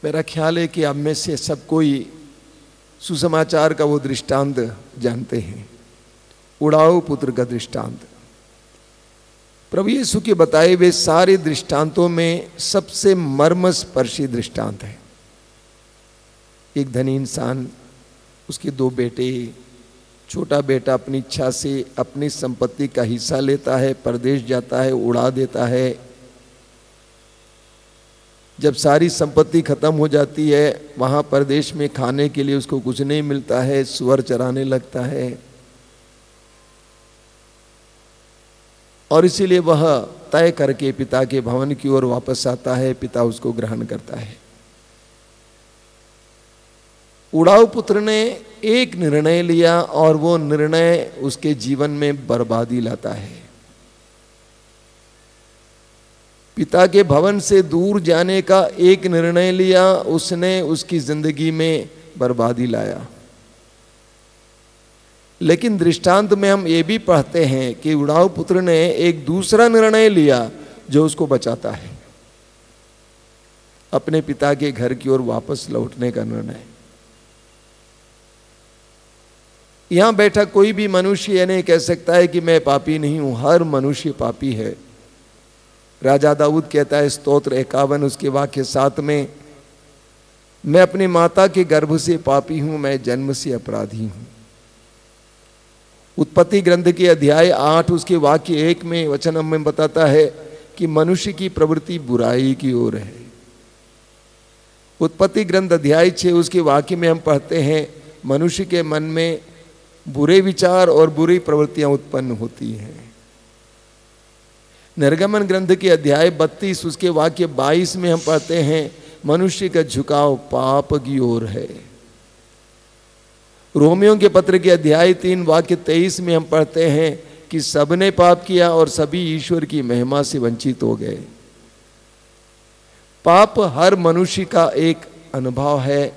मेरा ख्याल है कि आप में से सब कोई सुसमाचार का वो दृष्टांत जानते हैं, उड़ाऊ पुत्र का दृष्टांत। प्रभु यीशु के बताए हुए सारे दृष्टांतों में सबसे मर्मस्पर्शी दृष्टांत है। एक धनी इंसान, उसके दो बेटे, छोटा बेटा अपनी इच्छा से अपनी संपत्ति का हिस्सा लेता है, परदेश जाता है, उड़ा देता है। जब सारी संपत्ति खत्म हो जाती है, वहां परदेश में खाने के लिए उसको कुछ नहीं मिलता है, सुअर चराने लगता है और इसीलिए वह तय करके पिता के भवन की ओर वापस आता है। पिता उसको ग्रहण करता है। उड़ाऊ पुत्र ने एक निर्णय लिया और वो निर्णय उसके जीवन में बर्बादी लाता है। पिता के भवन से दूर जाने का एक निर्णय लिया, उसने उसकी जिंदगी में बर्बादी लाया। लेकिन दृष्टांत में हम ये भी पढ़ते हैं कि उड़ाऊ पुत्र ने एक दूसरा निर्णय लिया जो उसको बचाता है, अपने पिता के घर की ओर वापस लौटने का निर्णय। यहां बैठा कोई भी मनुष्य यह नहीं कह सकता है कि मैं पापी नहीं हूं। हर मनुष्य पापी है। राजा दाऊद कहता है स्तोत्र 51 उसके वाक्य 7 में, मैं अपनी माता के गर्भ से पापी हूं, मैं जन्म से अपराधी हूं। उत्पत्ति ग्रंथ के अध्याय 8 उसके वाक्य 1 में वचन हमें बताता है कि मनुष्य की प्रवृत्ति बुराई की ओर है। उत्पत्ति ग्रंथ अध्याय 6 उसके वाक्य में हम पढ़ते हैं मनुष्य के मन में बुरे विचार और बुरी प्रवृत्तियां उत्पन्न होती हैं। निर्गमन ग्रंथ के अध्याय 32 उसके वाक्य 22 में हम पढ़ते हैं मनुष्य का झुकाव पाप की ओर है। रोमियों के पत्र के अध्याय 3 वाक्य 23 में हम पढ़ते हैं कि सबने पाप किया और सभी ईश्वर की महिमा से वंचित हो गए। पाप हर मनुष्य का एक अनुभव है,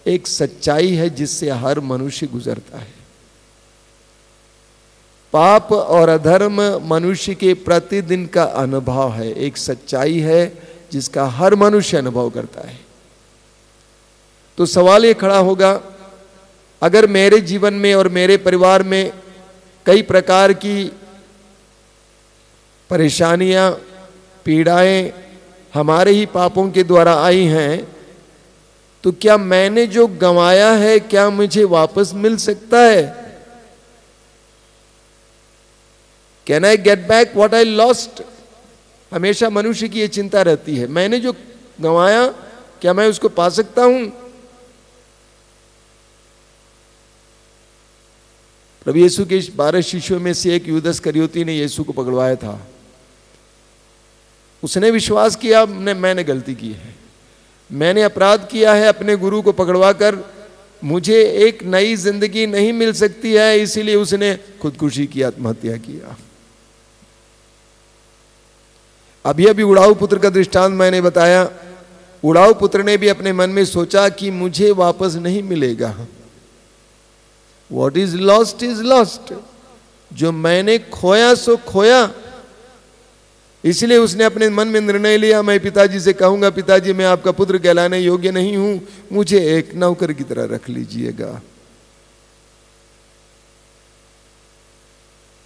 एक सच्चाई है जिससे हर मनुष्य गुजरता है। पाप और अधर्म मनुष्य के प्रतिदिन का अनुभव है, एक सच्चाई है जिसका हर मनुष्य अनुभव करता है। तो सवाल ये खड़ा होगा, अगर मेरे जीवन में और मेरे परिवार में कई प्रकार की परेशानियां, पीड़ाएं हमारे ही पापों के द्वारा आई हैं, तो क्या मैंने जो गंवाया है क्या मुझे वापस मिल सकता है? Can I get back what I lost? हमेशा मनुष्य की ये चिंता रहती है, मैंने जो गंवाया क्या मैं उसको पा सकता हूं? प्रभु यीशु के 12 शिष्यों में से एक यूदस करयोती ने यीशु को पकड़वाया था। उसने विश्वास किया मैंने गलती की है, मैंने अपराध किया है, अपने गुरु को पकड़वाकर मुझे एक नई जिंदगी नहीं मिल सकती है, इसीलिए उसने खुदकुशी की, आत्महत्या किया। अभी अभी उड़ाऊ पुत्र का दृष्टांत मैंने बताया। उड़ाऊ पुत्र ने भी अपने मन में सोचा कि मुझे वापस नहीं मिलेगा। What is lost is lost। जो मैंने खोया सो खोया। इसलिए उसने अपने मन में निर्णय लिया, मैं पिताजी से कहूंगा पिताजी मैं आपका पुत्र कहलाने योग्य नहीं हूं, मुझे एक नौकर की तरह रख लीजिएगा।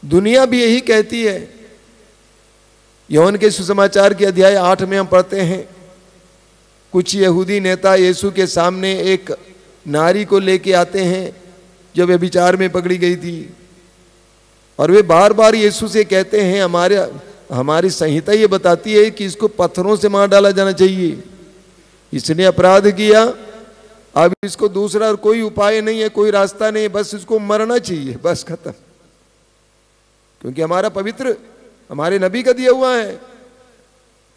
दुनिया भी यही कहती है। यूहन्ना के सुसमाचार के अध्याय 8 में हम पढ़ते हैं कुछ यहूदी नेता यीशु के सामने एक नारी को लेके आते हैं जो व्यभिचार में पकड़ी गई थी, और वे बार बार यीशु से कहते हैं हमारी संहिता ये बताती है कि इसको पत्थरों से मार डाला जाना चाहिए, इसने अपराध किया, अब इसको दूसरा कोई उपाय नहीं है, कोई रास्ता नहीं है, बस इसको मरना चाहिए, बस खत्म। क्योंकि हमारा पवित्र, हमारे नबी का दिया हुआ है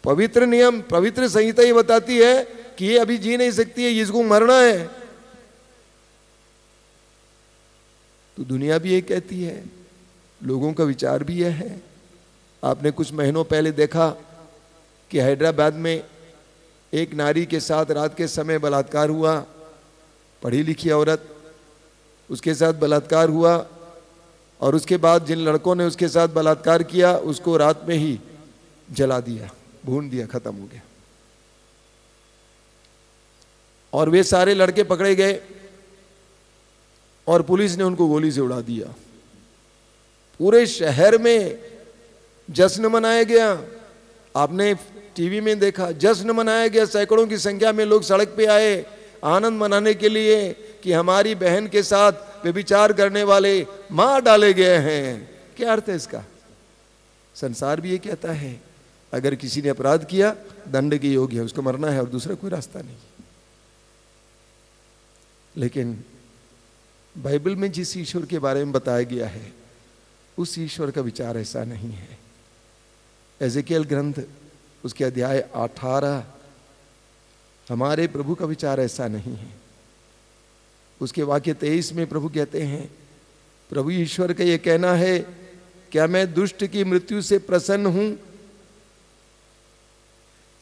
पवित्र नियम, पवित्र संहिता ये बताती है कि ये अभी जी नहीं सकती है, इसको मरना है। तो दुनिया भी ये कहती है, लोगों का विचार भी यह है। आपने कुछ महीनों पहले देखा कि हैदराबाद में एक नारी के साथ रात के समय बलात्कार हुआ, पढ़ी लिखी औरत, उसके साथ बलात्कार हुआ, और उसके बाद जिन लड़कों ने उसके साथ बलात्कार किया उसको रात में ही जला दिया, भून दिया, खत्म हो गया। और वे सारे लड़के पकड़े गए और पुलिस ने उनको गोली से उड़ा दिया। पूरे शहर में जश्न मनाया गया। आपने टीवी में देखा, जश्न मनाया गया। सैकड़ों की संख्या में लोग सड़क पे आए आनंद मनाने के लिए कि हमारी बहन के साथ व्यभिचार करने वाले मार डाले गए हैं। क्या अर्थ है इसका? संसार भी ये कहता है अगर किसी ने अपराध किया दंड के योग्य है, उसको मरना है और दूसरा कोई रास्ता नहीं। लेकिन बाइबल में जिस ईश्वर के बारे में बताया गया है उस ईश्वर का विचार ऐसा नहीं है। एजेकियल ग्रंथ उसके अध्याय 18, हमारे प्रभु का विचार ऐसा नहीं है। उसके वाक्य 23 में प्रभु कहते हैं, प्रभु ईश्वर का यह कहना है, क्या मैं दुष्ट की मृत्यु से प्रसन्न हूं?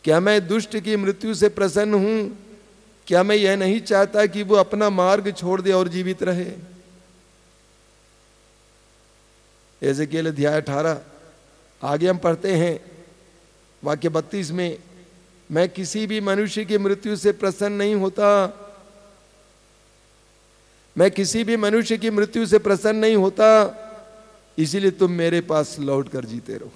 क्या मैं दुष्ट की मृत्यु से प्रसन्न हूं? क्या मैं यह नहीं चाहता कि वो अपना मार्ग छोड़ दे और जीवित रहे? एजेकियल अध्याय 18 आगे हम पढ़ते हैं वाक्य 32 में, मैं किसी भी मनुष्य की मृत्यु से प्रसन्न नहीं होता, मैं किसी भी मनुष्य की मृत्यु से प्रसन्न नहीं होता, इसीलिए तुम मेरे पास लौट कर जीते रहो।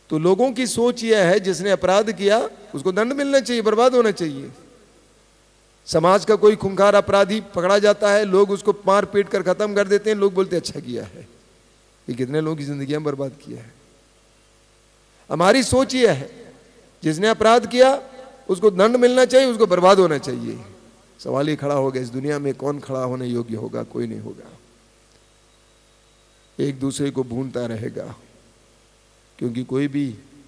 तो लोगों की सोच यह है जिसने अपराध किया उसको दंड मिलना चाहिए, बर्बाद होना चाहिए। समाज का कोई खूंखार अपराधी पकड़ा जाता है, लोग उसको मार पीट कर खत्म कर देते हैं, लोग बोलते अच्छा किया है। ये कितने लोगों की जिंदगियां बर्बाद किया है। हमारी सोच यह है जिसने अपराध किया उसको दंड मिलना चाहिए, उसको बर्बाद होना चाहिए। सवाल ये खड़ा होगा, इस दुनिया में कौन खड़ा होने योग्य होगा? कोई नहीं होगा। एक दूसरे को भूनता रहेगा, क्योंकि कोई भी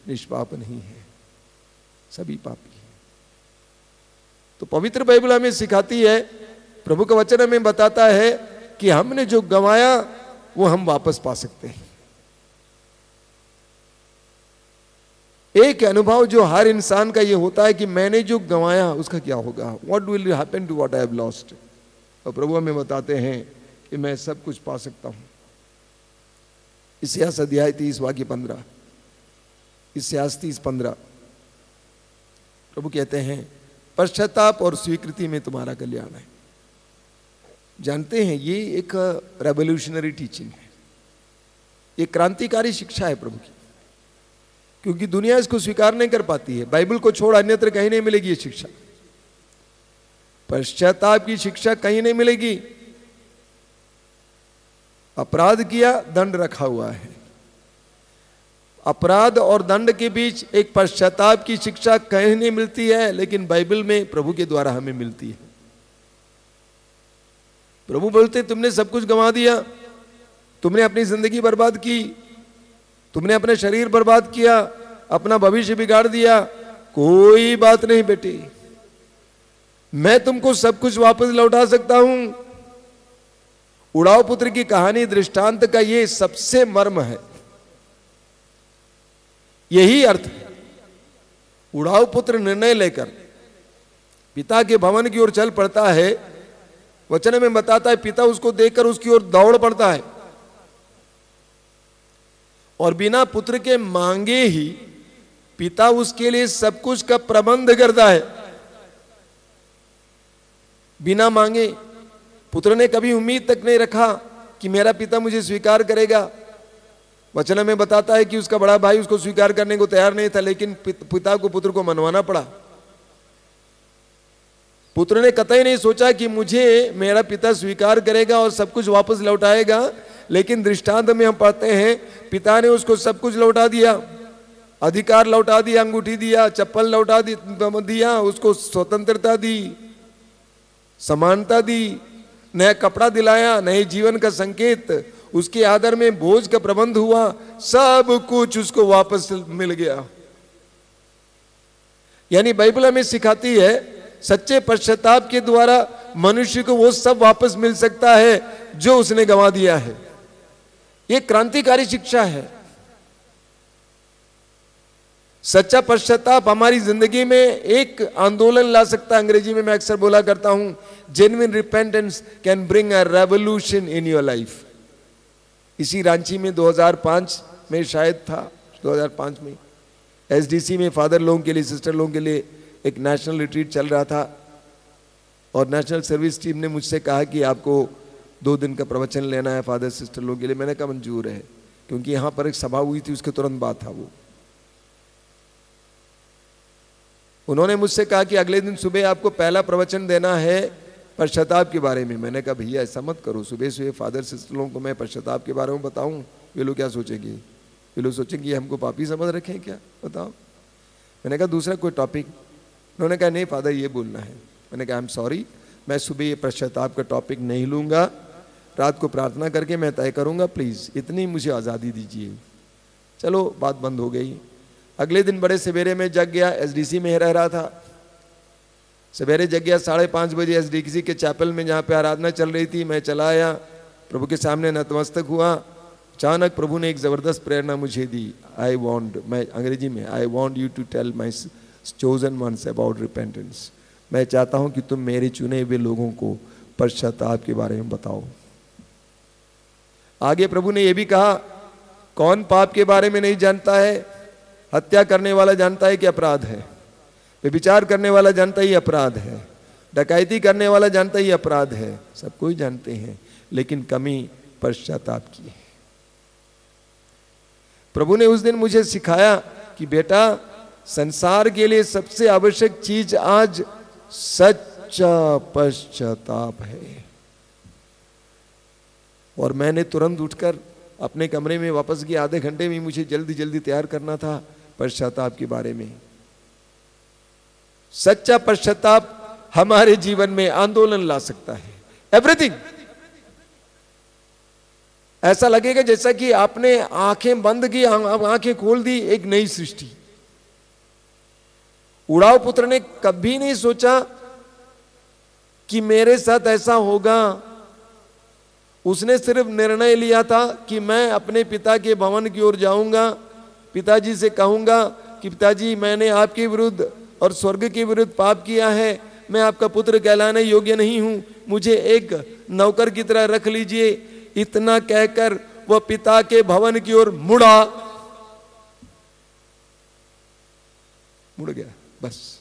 निष्पाप नहीं है, सभी पापी हैं। तो पवित्र बाइबल हमें सिखाती है, प्रभु का वचन हमें बताता है कि हमने जो गंवाया वो हम वापस पा सकते हैं। एक अनुभव जो हर इंसान का ये होता है कि मैंने जो गंवाया उसका क्या होगा, what will happen to what I have lost. और प्रभु हमें बताते हैं कि मैं सब कुछ पा सकता हूं। इस्यास अध्याय 30 वाक्य 15, इस्यास 30:15 प्रभु कहते हैं, पश्चाताप और स्वीकृति में तुम्हारा कल्याण है। जानते हैं ये एक रेवोल्यूशनरी टीचिंग है, ये क्रांतिकारी शिक्षा है प्रभु की, क्योंकि दुनिया इसको स्वीकार नहीं कर पाती है। बाइबल को छोड़ अन्यत्र कहीं नहीं मिलेगी ये शिक्षा। पश्चाताप की शिक्षा कहीं नहीं मिलेगी। अपराध किया, दंड रखा हुआ है। अपराध और दंड के बीच एक पश्चाताप की शिक्षा कहीं नहीं मिलती है, लेकिन बाइबल में प्रभु के द्वारा हमें मिलती है। प्रभु बोलते तुमने सब कुछ गंवा दिया, तुमने अपनी जिंदगी बर्बाद की, तुमने अपने शरीर बर्बाद किया, अपना भविष्य बिगाड़ दिया। कोई बात नहीं बेटी, मैं तुमको सब कुछ वापस लौटा सकता हूं। उड़ाव पुत्र की कहानी दृष्टांत का ये सबसे मर्म है, यही अर्थ है। उड़ाव पुत्र निर्णय लेकर पिता के भवन की ओर चल पड़ता है। वचन में बताता है पिता उसको देखकर उसकी ओर दौड़ पड़ता है और बिना पुत्र के मांगे ही पिता उसके लिए सब कुछ का प्रबंध करता है। बिना मांगे पुत्र ने कभी उम्मीद तक नहीं रखा कि मेरा पिता मुझे स्वीकार करेगा। वचन में बताता है कि उसका बड़ा भाई उसको स्वीकार करने को तैयार नहीं था, लेकिन पिता को पुत्र को मनवाना पड़ा। पुत्र ने कतई नहीं सोचा कि मुझे मेरा पिता स्वीकार करेगा और सब कुछ वापस लौटाएगा, लेकिन दृष्टांत में हम पढ़ते हैं पिता ने उसको सब कुछ लौटा दिया। अधिकार लौटा दिया, अंगूठी दिया, चप्पल लौटा दिया, उसको स्वतंत्रता दी, समानता दी, नया कपड़ा दिलाया, नए जीवन का संकेत, उसके आदर में भोज का प्रबंध हुआ, सब कुछ उसको वापस मिल गया। यानी बाइबल हमें सिखाती है सच्चे पश्चाताप के द्वारा मनुष्य को वो सब वापस मिल सकता है जो उसने गंवा दिया है। ये क्रांतिकारी शिक्षा है। सच्चा पश्चाताप हमारी जिंदगी में एक आंदोलन ला सकता है। अंग्रेजी में मैं अक्सर बोला करता हूं, genuine repentance can bring a revolution in your life. इसी रांची में 2005 में शायद था, 2005 में एसडीसी में फादर लोगों के लिए, सिस्टर लोगों के लिए एक नेशनल रिट्रीट चल रहा था और नेशनल सर्विस टीम ने मुझसे कहा कि आपको 2 दिन का प्रवचन लेना है फादर सिस्टर लोगों के लिए। मैंने कहा मंजूर है, क्योंकि यहाँ पर एक सभा हुई थी, उसके तुरंत बाद था वो। उन्होंने मुझसे कहा कि अगले दिन सुबह आपको पहला प्रवचन देना है पश्चाताप के बारे में। मैंने कहा भैया ऐसा मत करो, सुबह सुबह फादर सिस्टर लोगों को मैं पश्चाताप के बारे में बताऊं, वे लोग क्या सोचेंगे? वे लोग सोचेंगे हमको पापी समझ रखे हैं क्या? बताओ। मैंने कहा दूसरा कोई टॉपिक? उन्होंने कहा नहीं फादर ये बोलना है। मैंने कहा आई एम सॉरी, मैं सुबह ये पश्चाताप का टॉपिक नहीं लूँगा, रात को प्रार्थना करके मैं तय करूँगा, प्लीज़ इतनी मुझे आज़ादी दीजिए। चलो बात बंद हो गई। अगले दिन बड़े सवेरे में जग गया, एसडीसी में रह रहा था। सवेरे जग गया 5:30 बजे एसडीसी के चैपल में जहाँ पे आराधना चल रही थी। मैं चला आया, प्रभु के सामने नतमस्तक हुआ। अचानक प्रभु ने एक ज़बरदस्त प्रेरणा मुझे दी। आई वॉन्ट, मैं अंग्रेजी में, I want you to tell my chosen ones about repentance. मैं चाहता हूँ कि तुम मेरे चुने हुए लोगों को पश्चाताप के बारे में बताओ। आगे प्रभु ने यह भी कहा, कौन पाप के बारे में नहीं जानता है? हत्या करने वाला जानता है कि अपराध है, व्यभिचार करने वाला जानता ही अपराध है, डकैती करने वाला जानता ही अपराध है। सब कोई जानते हैं, लेकिन कमी पश्चाताप की है। प्रभु ने उस दिन मुझे सिखाया कि बेटा, संसार के लिए सबसे आवश्यक चीज आज सच्चा पश्चाताप है। और मैंने तुरंत उठकर अपने कमरे में वापस गया। आधे घंटे में मुझे जल्दी जल्दी तैयार करना था पश्चाताप के बारे में। सच्चा पश्चाताप हमारे जीवन में आंदोलन ला सकता है। एवरीथिंग ऐसा लगेगा जैसा कि आपने आंखें बंद की, आंखें खोल दी, एक नई सृष्टि। उड़ाव पुत्र ने कभी नहीं सोचा कि मेरे साथ ऐसा होगा। उसने सिर्फ निर्णय लिया था कि मैं अपने पिता के भवन की ओर जाऊंगा, पिताजी से कहूंगा कि पिताजी मैंने आपके विरुद्ध और स्वर्ग के विरुद्ध पाप किया है, मैं आपका पुत्र कहलाने योग्य नहीं हूं, मुझे एक नौकर की तरह रख लीजिए। इतना कहकर वह पिता के भवन की ओर मुड़ गया। बस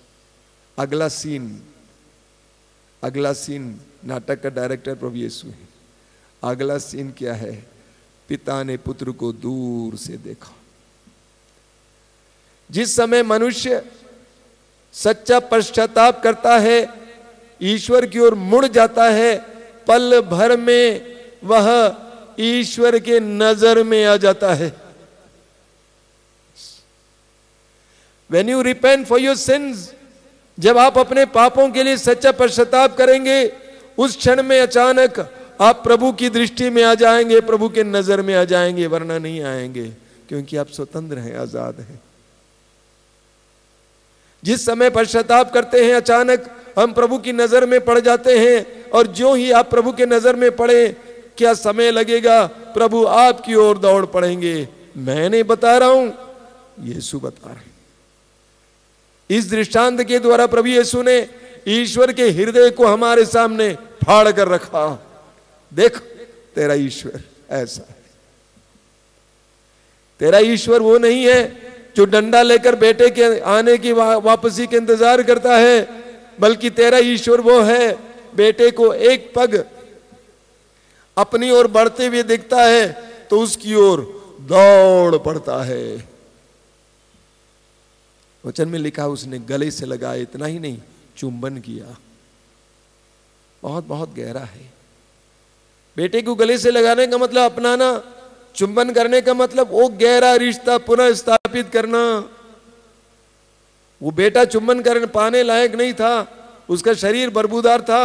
अगला सीन नाटक का डायरेक्टर प्रभु यीशु है। अगला सीन क्या है? पिता ने पुत्र को दूर से देखा। जिस समय मनुष्य सच्चा पश्चाताप करता है, ईश्वर की ओर मुड़ जाता है, पल भर में वह ईश्वर के नजर में आ जाता है। When you repent for your sins, जब आप अपने पापों के लिए सच्चा पश्चाताप करेंगे, उस क्षण में अचानक आप प्रभु की दृष्टि में आ जाएंगे, प्रभु के नजर में आ जाएंगे, वरना नहीं आएंगे, क्योंकि आप स्वतंत्र हैं, आजाद हैं। जिस समय पश्चाताप करते हैं, अचानक हम प्रभु की नजर में पड़ जाते हैं। और जो ही आप प्रभु के नजर में पड़े, क्या समय लगेगा, प्रभु आपकी ओर दौड़ पड़ेंगे। मैं नहीं बता रहा हूं, यीशु बता रहे हैं। इस दृष्टांत के द्वारा प्रभु यीशु ने ईश्वर के हृदय को हमारे सामने फाड़ कर रखा। देख, तेरा ईश्वर ऐसा है। तेरा ईश्वर वो नहीं है जो डंडा लेकर बेटे के आने की वापसी के इंतजार करता है, बल्कि तेरा ईश्वर वो है, बेटे को एक पग अपनी ओर बढ़ते हुए दिखता है तो उसकी ओर दौड़ पड़ता है। वचन में लिखा, उसने गले से लगाया, इतना ही नहीं, चुंबन किया। बहुत बहुत गहरा है। बेटे को गले से लगाने का मतलब अपनाना, चुंबन करने का मतलब वो गहरा रिश्ता पुनः स्थापित करना। वो बेटा चुंबन करने पाने लायक नहीं था, उसका शरीर बदबूदार था,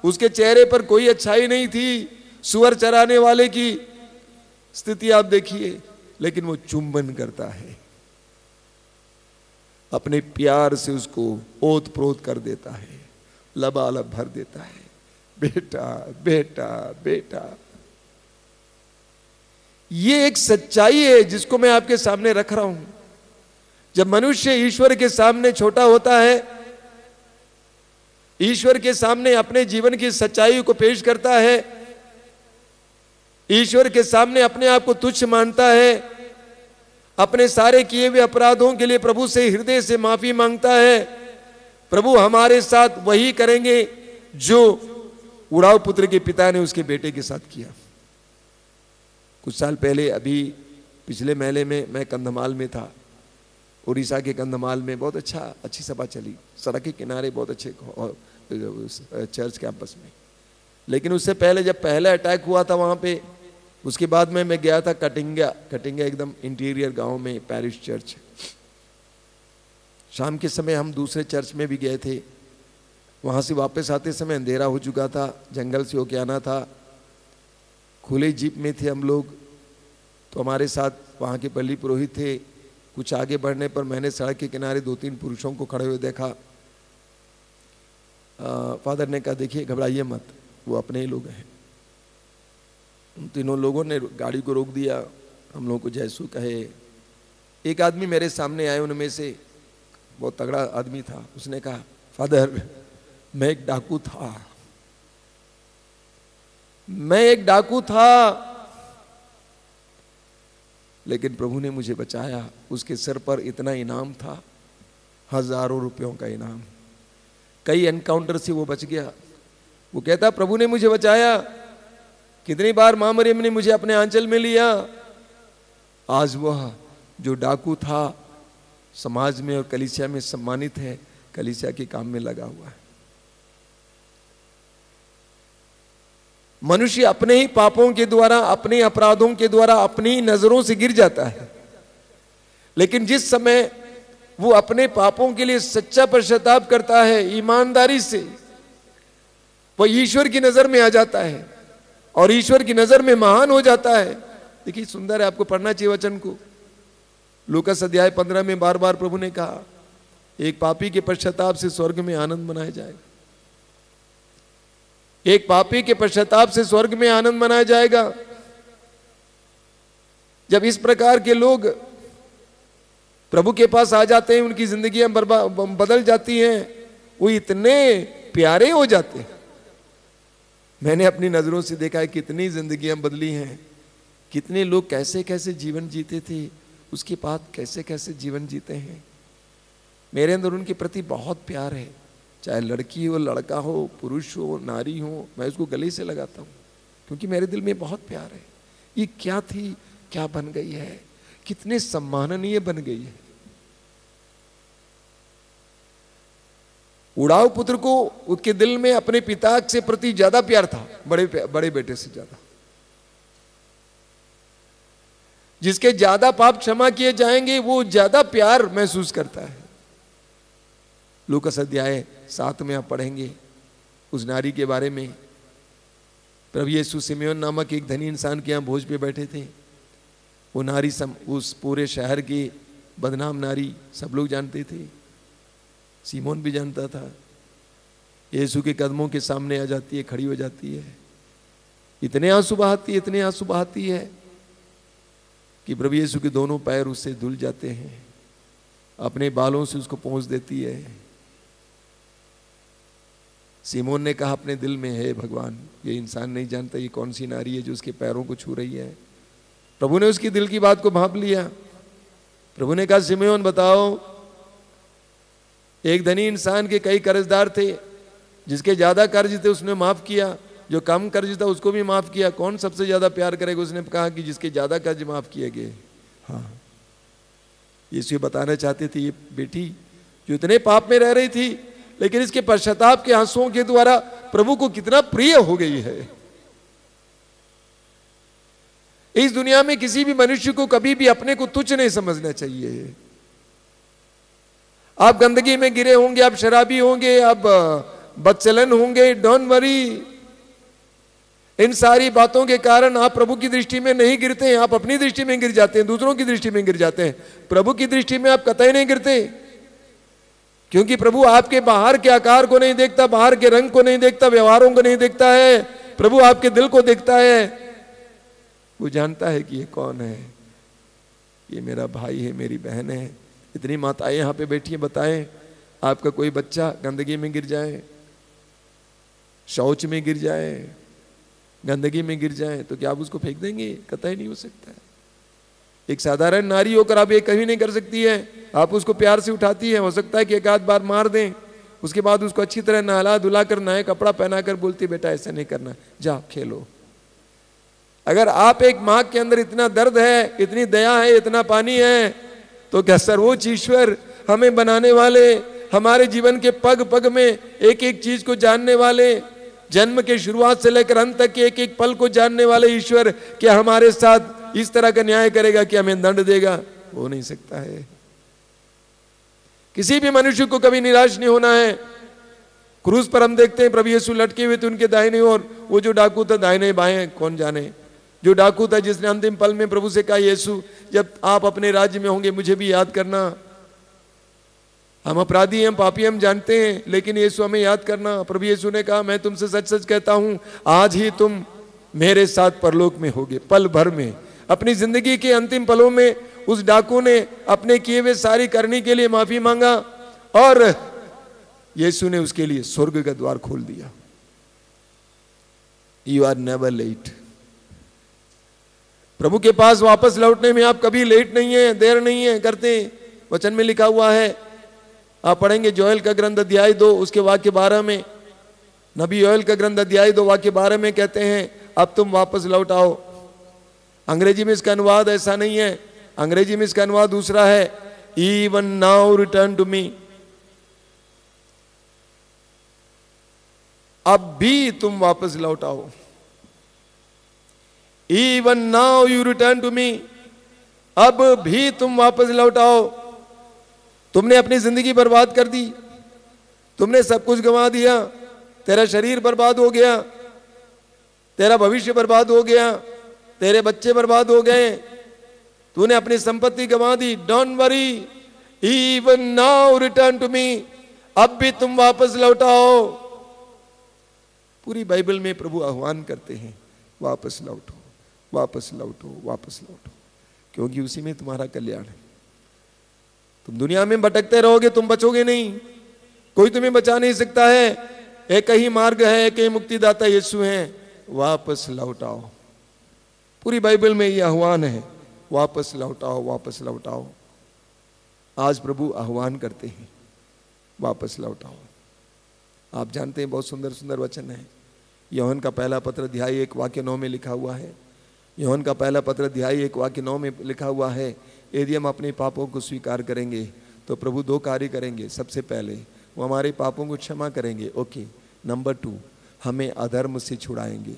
उसके चेहरे पर कोई अच्छाई नहीं थी, सुअर चराने वाले की स्थिति आप देखिए, लेकिन वो चुंबन करता है, अपने प्यार से उसको ओत प्रोत कर देता है, लबालब भर देता है, बेटा बेटा बेटा। ये एक सच्चाई है जिसको मैं आपके सामने रख रहा हूं। जब मनुष्य ईश्वर के सामने छोटा होता है, ईश्वर के सामने अपने जीवन की सच्चाई को पेश करता है, ईश्वर के सामने अपने आप को तुच्छ मानता है, अपने सारे किए हुए अपराधों के लिए प्रभु से हृदय से माफी मांगता है, प्रभु हमारे साथ वही करेंगे जो उड़ाऊ पुत्र के पिता ने उसके बेटे के साथ किया। कुछ साल पहले, अभी पिछले मेले में मैं कंधमाल में था, उड़ीसा के कंधमाल में। बहुत अच्छी सभा चली, सड़क के किनारे बहुत अच्छे चर्च कैंपस में। लेकिन उससे पहले जब पहला अटैक हुआ था वहाँ पे, उसके बाद में मैं गया था कटिंगा एकदम इंटीरियर गांव में पैरिश चर्च। शाम के समय हम दूसरे चर्च में भी गए थे। वहाँ से वापस आते समय अंधेरा हो चुका था, जंगल से होके आना था। खुले जीप में थे हम लोग, तो हमारे साथ वहाँ के पल्ली पुरोहित थे। कुछ आगे बढ़ने पर मैंने सड़क के किनारे 2-3 पुरुषों को खड़े हुए देखा। फादर ने कहा, देखिए घबराइए मत, वो अपने ही लोग हैं। उन तीनों लोगों ने गाड़ी को रोक दिया, हम लोगों को जयसु कहे। एक आदमी मेरे सामने आए, उनमें से बहुत तगड़ा आदमी था। उसने कहा, फादर मैं एक डाकू था, लेकिन प्रभु ने मुझे बचाया। उसके सिर पर इतना इनाम था, हजारों रुपयों का इनाम। कई एनकाउंटर से वो बच गया। वो कहता, प्रभु ने मुझे बचाया। कितनी बार मां मरियम ने मुझे अपने आंचल में लिया। आज वह जो डाकू था समाज में और कलीसिया में सम्मानित है, कलीसिया के काम में लगा हुआ है। मनुष्य अपने ही पापों के द्वारा, अपने अपराधों के द्वारा, अपनी नजरों से गिर जाता है। लेकिन जिस समय वो अपने पापों के लिए सच्चा पश्चाताप करता है, ईमानदारी से, वो ईश्वर की नजर में आ जाता है और ईश्वर की नजर में महान हो जाता है। देखिए सुंदर है, आपको पढ़ना चाहिए वचन को। लूकास अध्याय 15 में बार बार प्रभु ने कहा, एक पापी के पश्चाताप से स्वर्ग में आनंद मनाया जाएगा। एक पापी के पश्चाताप से स्वर्ग में आनंद मनाया जाएगा। जब इस प्रकार के लोग प्रभु के पास आ जाते हैं, उनकी जिंदगियां बदल जाती हैं, वो इतने प्यारे हो जाते हैं। मैंने अपनी नजरों से देखा है कितनी जिंदगियां बदली हैं, कितने लोग कैसे कैसे जीवन जीते थे, उसके बाद कैसे कैसे जीवन जीते हैं। मेरे अंदर उनके प्रति बहुत प्यार है, चाहे लड़की हो, लड़का हो, पुरुष हो, नारी हो, मैं उसको गले से लगाता हूँ, क्योंकि मेरे दिल में बहुत प्यार है। ये क्या थी, क्या बन गई है, कितने सम्माननीय बन गई है। उड़ाऊ पुत्र को उसके दिल में अपने पिता से प्रति ज्यादा प्यार था, बड़े बेटे से ज्यादा। जिसके ज्यादा पाप क्षमा किए जाएंगे वो ज्यादा प्यार महसूस करता है। लूकास अध्याय 7 में आप पढ़ेंगे उस नारी के बारे में। प्रभु यीशु सिमेयोन नामक एक धनी इंसान के यहाँ भोज पे बैठे थे। वो नारी उस पूरे शहर की बदनाम नारी, सब लोग जानते थे, सीमोन भी जानता था। यीशु के कदमों के सामने आ जाती है, खड़ी हो जाती है, इतने आंसू बहाती है कि प्रभु यीशु के दोनों पैर उससे धुल जाते हैं, अपने बालों से उसको पोंछ देती है। सीमोन ने कहा अपने दिल में, है भगवान, ये इंसान नहीं जानता ये कौन सी नारी है जो उसके पैरों को छू रही है। प्रभु ने उसकी दिल की बात को भांप लिया। प्रभु ने कहा, सिमेयोन बताओ, एक धनी इंसान के कई कर्जदार थे, जिसके ज्यादा कर्ज थे उसने माफ किया, जो कम कर्ज था उसको भी माफ किया, कौन सबसे ज्यादा प्यार करेगा? उसने कहा कि जिसके ज्यादा कर्ज माफ किए गए। हाँ, यीशु बताना चाहते थे, ये बेटी जो इतने पाप में रह रही थी, लेकिन इसके पश्चाताप के आंसुओं के द्वारा प्रभु को कितना प्रिय हो गई है। इस दुनिया में किसी भी मनुष्य को कभी भी अपने को तुच्छ नहीं समझना चाहिए। आप गंदगी में गिरे होंगे, आप शराबी होंगे, आप बदचलन होंगे, डोंट वरी। इन सारी बातों के कारण आप प्रभु की दृष्टि में नहीं गिरते हैं, आप अपनी दृष्टि में गिर जाते हैं, दूसरों की दृष्टि में गिर जाते हैं। प्रभु की दृष्टि में आप कतई नहीं गिरते, क्योंकि प्रभु आपके बाहर के आकार को नहीं देखता, बाहर के रंग को नहीं देखता, व्यवहारों को नहीं देखता है। प्रभु आपके दिल को देखता है। वो जानता है कि ये कौन है, ये मेरा भाई है, मेरी बहन है। इतनी माताएं यहाँ पे बैठी हैं, बताएं आपका कोई बच्चा गंदगी में गिर जाए, शौच में गिर जाए, गंदगी में गिर जाए, तो क्या आप उसको फेंक देंगे? कतई नहीं हो सकता है। एक साधारण नारी होकर आप ये कभी नहीं कर सकती है, आप उसको प्यार से उठाती है। हो सकता है कि एक आध बार मार दें, उसके बाद उसको अच्छी तरह नहला धुला कर नए कपड़ा पहना कर बोलती बेटा ऐसा नहीं करना, जा खेलो। अगर आप एक माँ के अंदर इतना दर्द है, इतनी दया है, इतना पानी है, तो क्या सर्वोच्च ईश्वर हमें बनाने वाले, हमारे जीवन के पग पग में एक एक चीज को जानने वाले, जन्म के शुरुआत से लेकर अंत तक के एक एक पल को जानने वाले ईश्वर क्या हमारे साथ इस तरह का न्याय करेगा कि हमें दंड देगा? हो नहीं सकता है। किसी भी मनुष्य को कभी निराश नहीं होना है। क्रूस पर हम देखते हैं प्रभु यीशु लटके हुए थे, उनके दाहिने ओर वो जो डाकू था, दाहिने बाएं कौन जाने, जो डाकू था जिसने अंतिम पल में प्रभु से कहा यीशु जब आप अपने राज्य में होंगे मुझे भी याद करना। हम अपराधी हैं, पापी हम जानते हैं, लेकिन यीशु हमें याद करना। प्रभु यीशु ने कहा मैं तुमसे सच सच कहता हूं आज ही तुम मेरे साथ परलोक में होगे, पल भर में। अपनी जिंदगी के अंतिम पलों में उस डाकू ने अपने किए हुए सारी करनी के लिए माफी मांगा और यीशु ने उसके लिए स्वर्ग का द्वार खोल दिया। You are never late. प्रभु के पास वापस लौटने में आप कभी लेट नहीं है, देर नहीं है करते। वचन में लिखा हुआ है, आप पढ़ेंगे जोएल का ग्रंथ अध्याय 2 उसके वाक्य 12 में, नबी योएल का ग्रंथ अध्याय 2 वाक्य 12 में कहते हैं अब तुम वापस लौट आओ। अंग्रेजी में इसका अनुवाद ऐसा नहीं है, अंग्रेजी में इसका अनुवाद दूसरा है, even now return to me. अब भी तुम वापस लौट आओ। Even now you return to me, अब भी तुम वापस लौट आओ। तुमने अपनी जिंदगी बर्बाद कर दी, तुमने सब कुछ गंवा दिया, तेरा शरीर बर्बाद हो गया, तेरा भविष्य बर्बाद हो गया, तेरे बच्चे बर्बाद हो गए, तूने अपनी संपत्ति गंवा दी। Don't worry, even now return to me, अब भी तुम वापस लौटाओ। पूरी बाइबल में प्रभु आह्वान करते हैं वापस लौटो, वापस लौटो, वापस लौटो, क्योंकि उसी में तुम्हारा कल्याण है। तुम दुनिया में भटकते रहोगे, तुम बचोगे नहीं, कोई तुम्हें बचा नहीं सकता है। एक ही मार्ग है, एक ही मुक्तिदाता यीशु है, वापस लौटाओ। पूरी बाइबल में यह आह्वान है, वापस लौटाओ, वापस लौटाओ। आज प्रभु आह्वान करते हैं वापस लौटाओ। आप जानते हैं बहुत सुंदर सुंदर वचन है। यूहन्ना का पहला पत्र अध्याय 1 वाक्य 9 में लिखा हुआ है, यूहन्ना का पहला पत्र अध्याय 1 वाक्य 9 में लिखा हुआ है, यदि हम अपने पापों को स्वीकार करेंगे तो प्रभु 2 कार्य करेंगे। सबसे पहले वो हमारे पापों को क्षमा करेंगे, ओके। नंबर 2, हमें अधर्म से छुड़ाएंगे।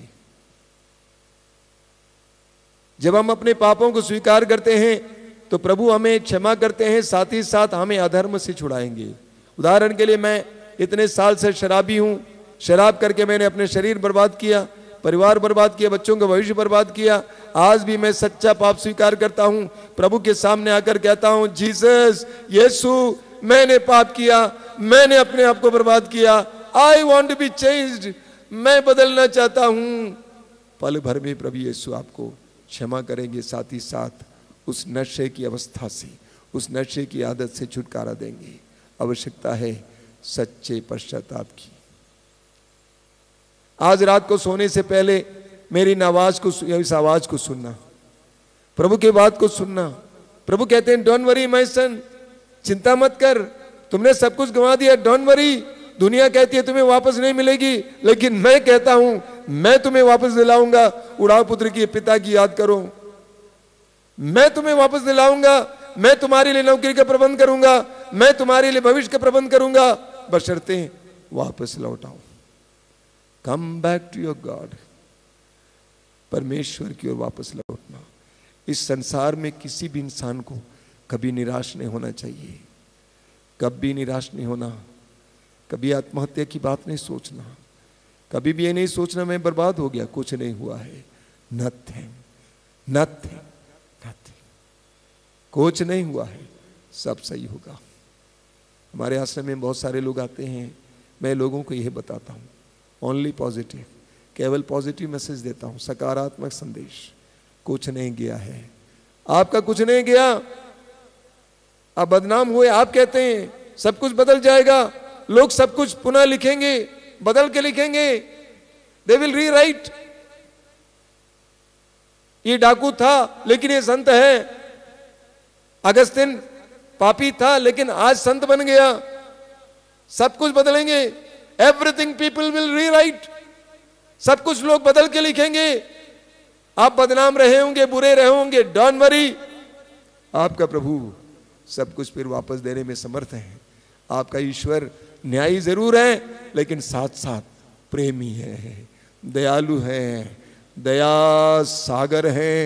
जब हम अपने पापों को स्वीकार करते हैं तो प्रभु हमें क्षमा करते हैं, साथ ही साथ हमें अधर्म से छुड़ाएंगे। उदाहरण के लिए मैं इतने साल से शराबी हूं, शराब करके मैंने अपने शरीर बर्बाद किया, परिवार बर्बाद किया, बच्चों का भविष्य बर्बाद किया। आज भी मैं सच्चा पाप स्वीकार करता हूं, प्रभु के सामने आकर कहता हूं जीसस, यीशु, मैंने पाप किया, मैंने अपने आप को बर्बाद किया, I want to be changed, मैं बदलना चाहता हूं। पल भर में प्रभु यीशु आपको क्षमा करेंगे, साथ ही साथ उस नशे की अवस्था से, उस नशे की आदत से छुटकारा देंगे। आवश्यकता है सच्चे पश्चाताप की। आज रात को सोने से पहले मेरी आवाज को, इस आवाज को सुनना, प्रभु के बात को सुनना। प्रभु कहते हैं डोंट वरी माय सन, चिंता मत कर, तुमने सब कुछ गंवा दिया, डोंट वरी। दुनिया कहती है तुम्हें वापस नहीं मिलेगी, लेकिन मैं कहता हूं मैं तुम्हें वापस दिलाऊंगा। उड़ाव पुत्र की पिता की याद करो, मैं तुम्हें वापस दिलाऊंगा, मैं तुम्हारे लिए नौकरी का प्रबंध करूंगा, मैं तुम्हारे लिए भविष्य का प्रबंध करूंगा, बशर्ते वापस लौटाओ। Come back to your God, परमेश्वर की ओर वापस लौटना। इस संसार में किसी भी इंसान को कभी निराश नहीं होना चाहिए, कभी निराश नहीं होना, कभी आत्महत्या की बात नहीं सोचना, कभी भी ये नहीं सोचना मैं बर्बाद हो गया, कुछ नहीं हुआ है। नथिंग, नथिंग, नथिंग, कुछ नहीं हुआ है, सब सही होगा। हमारे आश्रम में बहुत सारे लोग आते हैं, मैं लोगों को यह बताता हूँ ओनली पॉजिटिव, केवल पॉजिटिव मैसेज देता हूँ, सकारात्मक संदेश। कुछ नहीं गया है, आपका कुछ नहीं गया, आप बदनाम हुए, आप कहते हैं सब कुछ बदल जाएगा, लोग सब कुछ पुनः लिखेंगे, बदल के लिखेंगे, दे विल रीराइट। ये डाकू था लेकिन ये संत है, अगस्तिन पापी था लेकिन आज संत बन गया। सब कुछ बदलेंगे। एवरीथिंग पीपल विल रीराइट, सब कुछ लोग बदल के लिखेंगे। आप बदनाम रहे होंगे, बुरे रहे होंगे, डोंट वरी, आपका प्रभु सब कुछ फिर वापस देने में समर्थ है। आपका ईश्वर न्यायी जरूर है, लेकिन साथ साथ प्रेमी है, दयालु है, दया सागर है,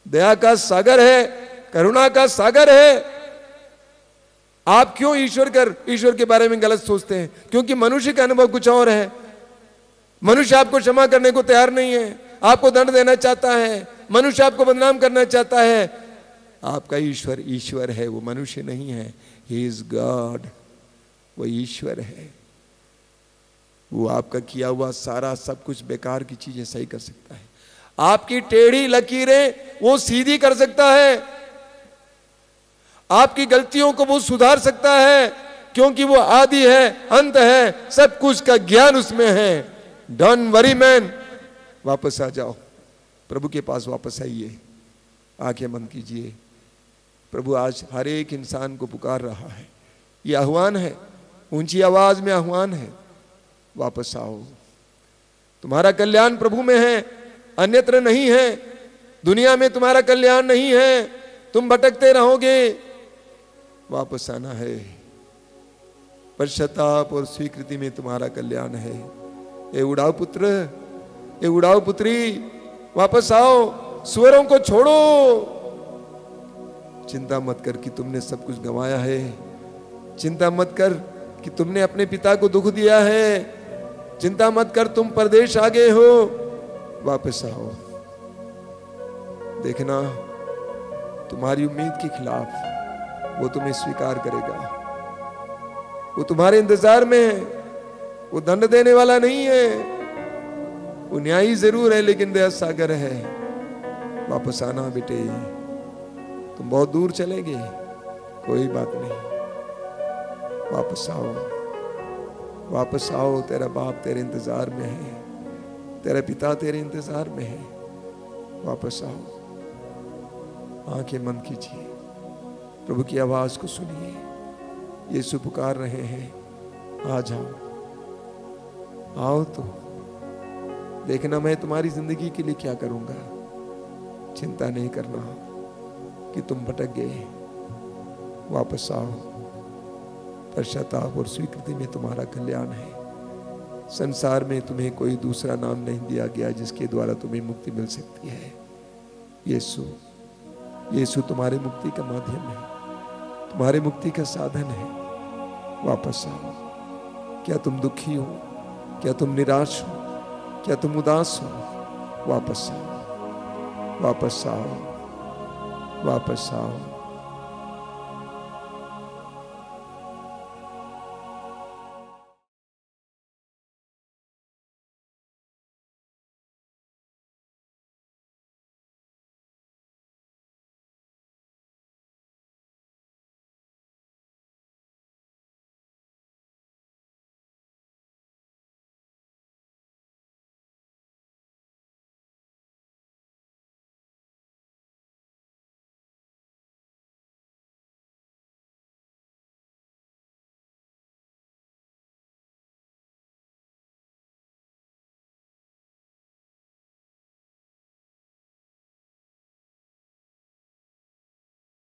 दया का सागर है, करुणा का सागर है। आप क्यों ईश्वर के बारे में गलत सोचते हैं? क्योंकि मनुष्य का अनुभव कुछ और है। मनुष्य आपको क्षमा करने को तैयार नहीं है, आपको दंड देना चाहता है, मनुष्य आपको बदनाम करना चाहता है। आपका ईश्वर ईश्वर है, वो मनुष्य नहीं है। ही इज गॉड, वो ईश्वर है। वो आपका किया हुआ सारा सब कुछ बेकार की चीजें सही कर सकता है। आपकी टेढ़ी लकीरें वो सीधी कर सकता है, आपकी गलतियों को वो सुधार सकता है, क्योंकि वो आदि है, अंत है, सब कुछ का ज्ञान उसमें है। डोंट वरी मैन, वापस आ जाओ, प्रभु के पास वापस आइए, आंखें बंद कीजिए। प्रभु आज हर एक इंसान को पुकार रहा है, ये आह्वान है, ऊंची आवाज में आह्वान है, वापस आओ। तुम्हारा कल्याण प्रभु में है, अन्यत्र नहीं है। दुनिया में तुम्हारा कल्याण नहीं है, तुम भटकते रहोगे। वापस आना है, पश्चाताप और स्वीकृति में तुम्हारा कल्याण है। ए उड़ाव पुत्र, ए उड़ाव पुत्री, वापस आओ, स्वरों को छोड़ो। चिंता मत कर कि तुमने सब कुछ गंवाया है, चिंता मत कर कि तुमने अपने पिता को दुख दिया है, चिंता मत कर तुम परदेश आ गए हो। वापस आओ, देखना तुम्हारी उम्मीद के खिलाफ वो तुम्हें स्वीकार करेगा। वो तुम्हारे इंतजार में है, वो दंड देने वाला नहीं है, वो न्यायी जरूर है लेकिन दया सागर है। वापस आना बेटे, तुम बहुत दूर चले गए, कोई बात नहीं, वापस आओ, वापस आओ। तेरा बाप तेरे इंतजार में है, तेरा पिता तेरे इंतजार में है। वापस आओ, आंखें बंद कीजिए, प्रभु की आवाज को सुनिए। यीशु पुकार रहे हैं, आ जाओ, आओ तो देखना मैं तुम्हारी जिंदगी के लिए क्या करूंगा। चिंता नहीं करना कि तुम भटक गए, वापस आओ। पश्चाताप और स्वीकृति में तुम्हारा कल्याण है। संसार में तुम्हें कोई दूसरा नाम नहीं दिया गया जिसके द्वारा तुम्हें मुक्ति मिल सकती है। यीशु, यीशु तुम्हारे मुक्ति का माध्यम है, तुम्हारे मुक्ति का साधन है। वापस आओ। क्या तुम दुखी हो? क्या तुम निराश हो? क्या तुम उदास हो? वापस आओ, वापस आओ, वापस आओ।